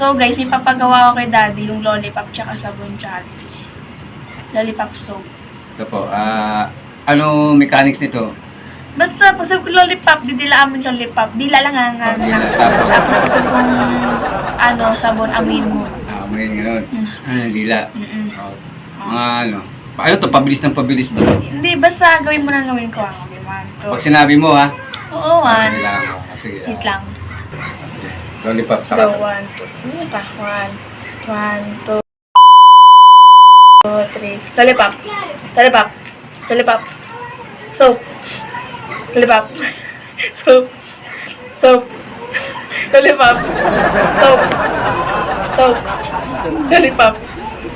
So guys, may papagawa ko kay daddy yung lollipop tsaka sabon challenge. Lollipop soap. Ito po, ano mechanics nito? Basta, pag sabi ko lollipop, didila amin lollipop. Dila lang nga. Tapos? Tapos kung sabon, amin mo. May gano'n. Dila. Mm-mm. Mga ano. Ano to? Pabilis ng pabilis to. Hindi, basta gawin mo na gawin ko. Okay, 1, 2. Pag sinabi mo ha. Oo, 1. Sige. Wait lang. Lollipop sa Go, 1, 2. Ano pa? 1, 2, 3. Lollipop. Lollipop. Lollipop. Soap. Lollipop. Soap. Soap. Lollipop. Soap. Soap. Lollipop.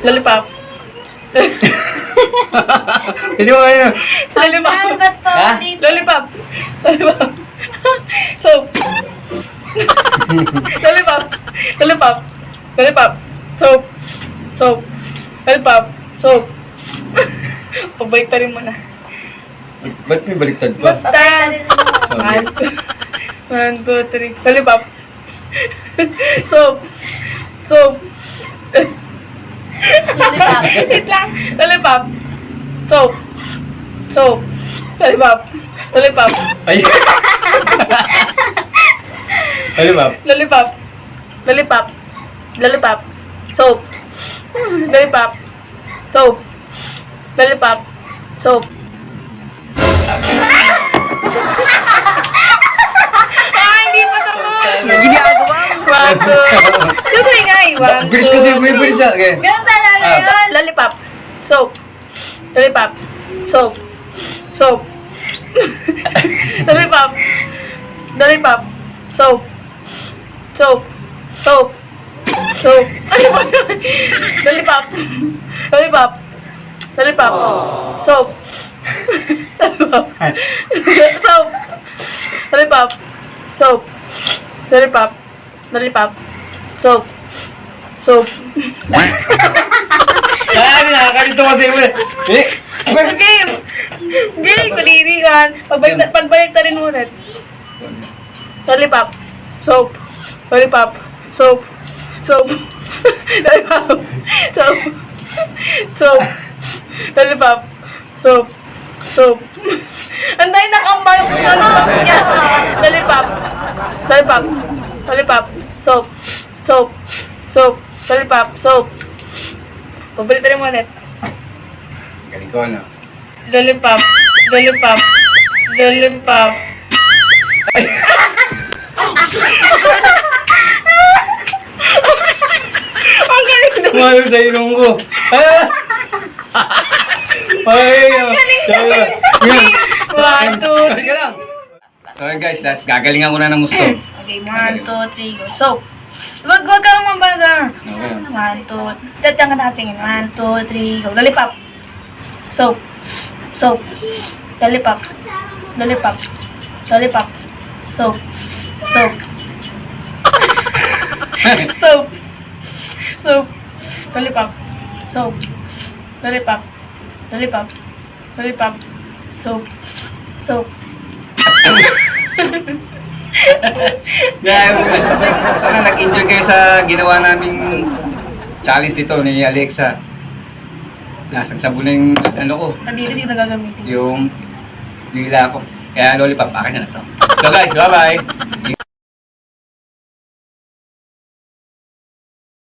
Lollipop. Hindi mo kayo. Lollipop. Ha? Lollipop. Lollipop. Soap. Lollipop. Lollipop. Lollipop. Soap. Soap. Lollipop. Soap. Pabaliktarin mo na. Ba't may baliktad pa? Basta. 1, 2, 3. Lollipop. Soap. Soap. Lollipop. Wait lang. Lollipop. Soap. Soap. Lollipop. Lollipop. Ay! Lollipop. Lollipop. Lollipop. Lollipop. Soap. Lollipop. Soap. Lollipop. Soap. Hindi pa tapos. Ginagawa mo. 1, 2. Tuloy nga eh. 1, 2. Bilis kasi, may bilis na. Okay. Ganun talaga yun. Lollipop. Soap. Lollipop. Soap. Soap. Lollipop. Lollipop. Soap. Soap. Soap. Soap. Ano ba yun? Lollipop. Lollipop. Lollipop. Soap. Lollipop. Soap. Lollipop. Soap. Lollipop. Lollipop. Soap. Soap. Nakakalito kasi mo eh. Game! Game! Kulirihan. Pagbaliktarin mo ulit. Lollipop. Soap. Lollipop. Soap. Soap. Lollipop. Soap. Soap. Lollipop. Soap. Soap. Anday na kambal ko sa lollipop niya. Lollipop. Lollipop. Lollipop. Soap. Soap. Soap. Lollipop. Soap. Pabalitarin mo ulit. Galing ko ano. Lollipop. Lollipop. Lollipop. Ang galing na. Tumayo sa ilong ko. Ay! Yan. 1, 2, 3. Halika lang. So guys, gagalingan ko na ng gusto. Okay, 1, 2, 3, go. So, wag kang mabaga. Okay. 1, 2. Tatang ka natin. 1, 2, 3, go. Lollipop. Soap. Soap. Lollipop. Lollipop. Lollipop. Soap. Soap. Soap. Soap. Lollipop. Soap. Lollipop. Lollipop. Lollipop. Soap. Soap. Sana nag-enjoy kayo sa ginawa naming challenge dito ni Alexa. Nasang sabon na yung ano ko, Kadiri dito gagamitin. yung dila ko. Kaya lollipop, akin na to. So guys, bye-bye.